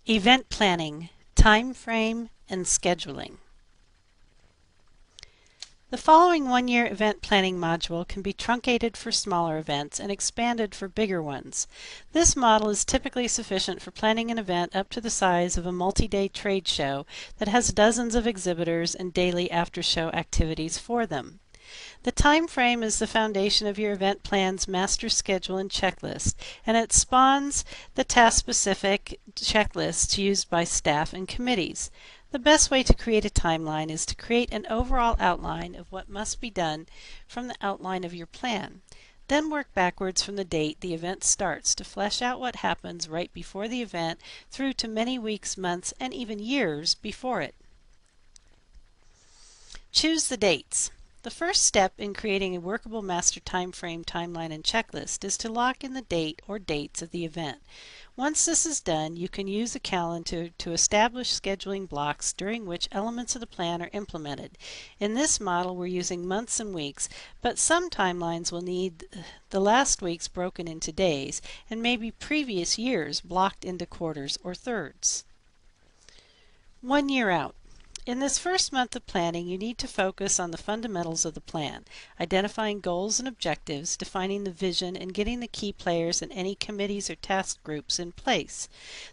Event planning, time frame, and scheduling. The following one-year event planning module can be truncated for smaller events and expanded for bigger ones. This model is typically sufficient for planning an event up to the size of a multi-day trade show that has dozens of exhibitors and daily after-show activities for them. The time frame is the foundation of your event plan's master schedule and checklist, and it spawns the task-specific checklists used by staff and committees. The best way to create a timeline is to create an overall outline of what must be done from the outline of your plan. Then work backwards from the date the event starts to flesh out what happens right before the event through to many weeks, months, and even years before it. Choose the dates. The first step in creating a workable master time frame, timeline, and checklist is to lock in the date or dates of the event. Once this is done, you can use a calendar to establish scheduling blocks during which elements of the plan are implemented. In this model, we're using months and weeks, but some timelines will need the last weeks broken into days and maybe previous years blocked into quarters or thirds. 1 year out. In this first month of planning, you need to focus on the fundamentals of the plan, identifying goals and objectives, defining the vision, and getting the key players and any committees or task groups in place.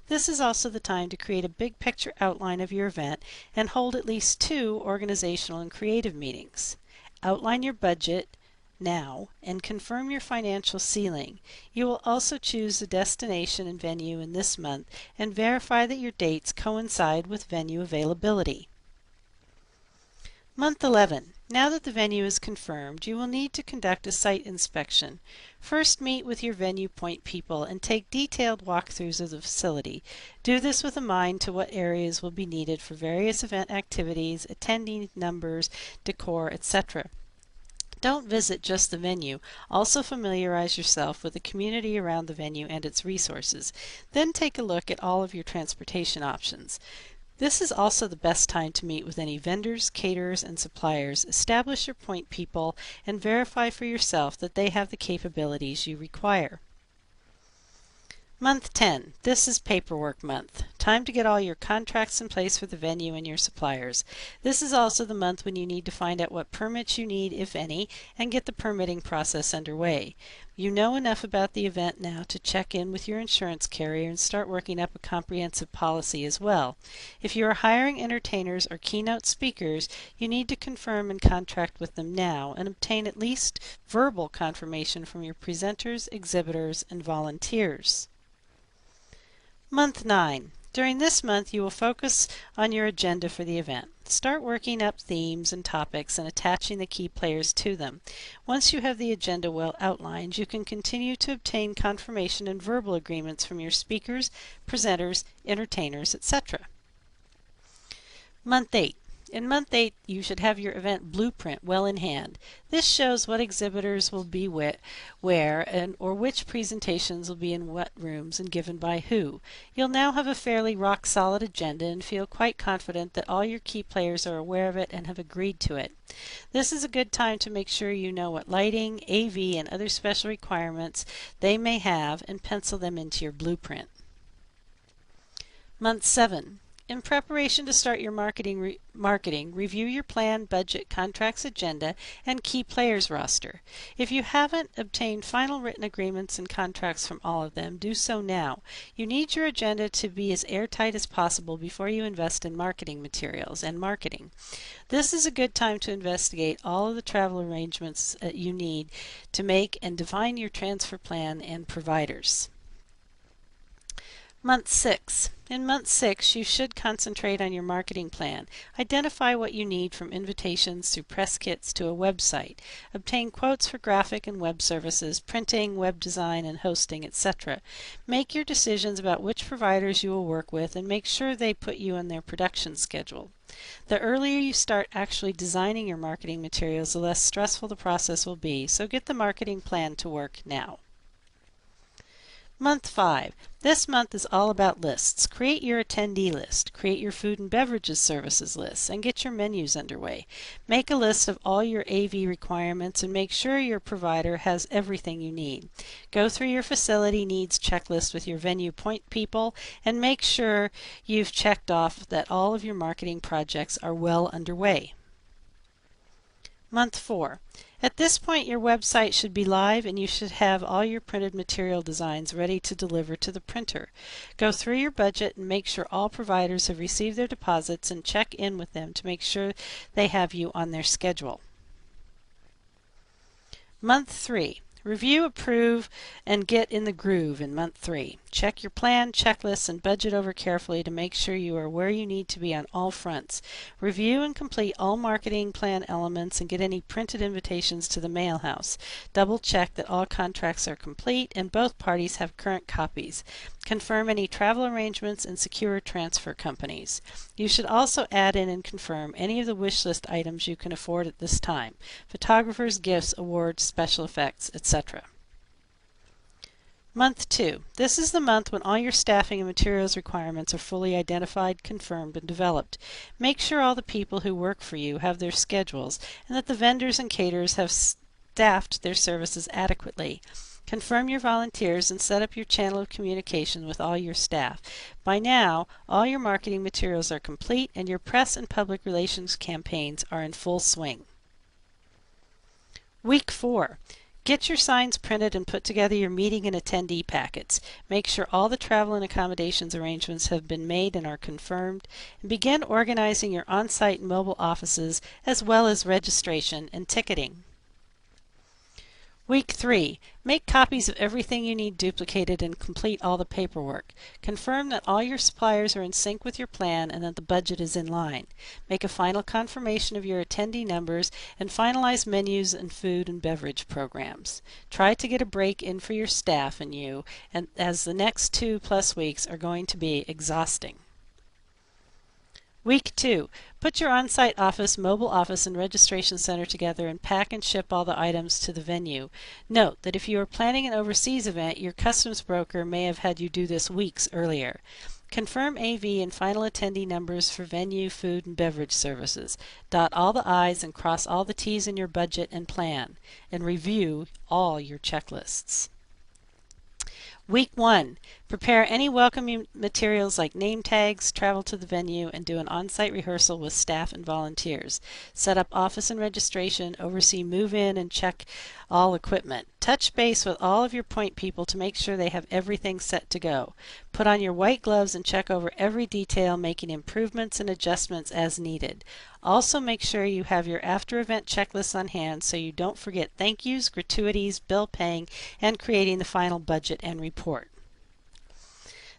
This is also the time to create a big picture outline of your event and hold at least 2 organizational and creative meetings. Outline your budget now and confirm your financial ceiling. You will also choose the destination and venue in this month and verify that your dates coincide with venue availability. Month 11. Now that the venue is confirmed, you will need to conduct a site inspection. First, meet with your venue point people and take detailed walkthroughs of the facility. Do this with a mind to what areas will be needed for various event activities, attending numbers, decor, etc. Don't visit just the venue. Also familiarize yourself with the community around the venue and its resources. Then take a look at all of your transportation options. This is also the best time to meet with any vendors, caterers, and suppliers. Establish your point people and verify for yourself that they have the capabilities you require. Month 10. This is paperwork month. Time to get all your contracts in place for the venue and your suppliers. This is also the month when you need to find out what permits you need, if any, and get the permitting process underway. You know enough about the event now to check in with your insurance carrier and start working up a comprehensive policy as well. If you are hiring entertainers or keynote speakers, you need to confirm and contract with them now and obtain at least verbal confirmation from your presenters, exhibitors, and volunteers. Month 9. During this month, you will focus on your agenda for the event. Start working up themes and topics and attaching the key players to them. Once you have the agenda well outlined, you can continue to obtain confirmation and verbal agreements from your speakers, presenters, entertainers, etc. Month 8. In month 8, you should have your event blueprint well in hand. This shows what exhibitors will be where or which presentations will be in what rooms and given by who. You'll now have a fairly rock-solid agenda and feel quite confident that all your key players are aware of it and have agreed to it. This is a good time to make sure you know what lighting, AV, and other special requirements they may have and pencil them into your blueprint. Month 7. In preparation to start your marketing, review your plan, budget, contracts agenda, and key players roster. If you haven't obtained final written agreements and contracts from all of them, do so now. You need your agenda to be as airtight as possible before you invest in marketing materials and marketing. This is a good time to investigate all of the travel arrangements you need to make and define your transfer plan and providers. Month 6. In month 6, you should concentrate on your marketing plan. Identify what you need from invitations through press kits to a website. Obtain quotes for graphic and web services, printing, web design, and hosting, etc. Make your decisions about which providers you will work with and make sure they put you on their production schedule. The earlier you start actually designing your marketing materials, the less stressful the process will be, so get the marketing plan to work now. Month 5. This month is all about lists. Create your attendee list, create your food and beverages services list, and get your menus underway. Make a list of all your AV requirements and make sure your provider has everything you need. Go through your facility needs checklist with your venue point people and make sure you've checked off that all of your marketing projects are well underway. Month 4. At this point, your website should be live and you should have all your printed material designs ready to deliver to the printer. Go through your budget and make sure all providers have received their deposits and check in with them to make sure they have you on their schedule. Month 3. Review, approve, and get in the groove in month 3. Check your plan, checklists, and budget over carefully to make sure you are where you need to be on all fronts. Review and complete all marketing plan elements and get any printed invitations to the mail house. Double check that all contracts are complete and both parties have current copies. Confirm any travel arrangements and secure transfer companies. You should also add in and confirm any of the wish list items you can afford at this time: photographers, gifts, awards, special effects, etc. Month 2. This is the month when all your staffing and materials requirements are fully identified, confirmed, and developed. Make sure all the people who work for you have their schedules and that the vendors and caterers have staffed their services adequately. Confirm your volunteers and set up your channel of communication with all your staff. By now, all your marketing materials are complete and your press and public relations campaigns are in full swing. Week 4. Get your signs printed and put together your meeting and attendee packets. Make sure all the travel and accommodations arrangements have been made and are confirmed. And begin organizing your on-site and mobile offices as well as registration and ticketing. Week 3. Make copies of everything you need duplicated and complete all the paperwork. Confirm that all your suppliers are in sync with your plan and that the budget is in line. Make a final confirmation of your attendee numbers and finalize menus and food and beverage programs. Try to get a break in for your staff and you, and as the next 2+ weeks are going to be exhausting. Week 2. Put your on-site office, mobile office, and registration center together and pack and ship all the items to the venue. Note that if you are planning an overseas event, your customs broker may have had you do this weeks earlier. Confirm AV and final attendee numbers for venue, food, and beverage services. Dot all the I's and cross all the T's in your budget and plan. And review all your checklists. Week 1. Prepare any welcoming materials like name tags, travel to the venue, and do an on-site rehearsal with staff and volunteers. Set up office and registration, oversee move-in, and check all equipment. Touch base with all of your point people to make sure they have everything set to go. Put on your white gloves and check over every detail, making improvements and adjustments as needed. Also make sure you have your after-event checklists on hand so you don't forget thank yous, gratuities, bill paying, and creating the final budget and report.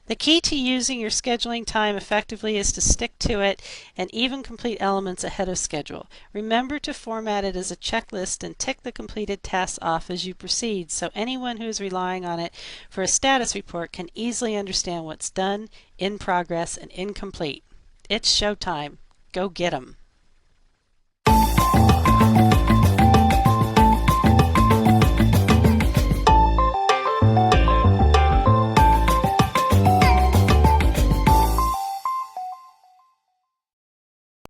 The key to using your scheduling time effectively is to stick to it and even complete elements ahead of schedule. Remember to format it as a checklist and tick the completed tasks off as you proceed so anyone who is relying on it for a status report can easily understand what's done, in progress, and incomplete. It's showtime. Go get 'em.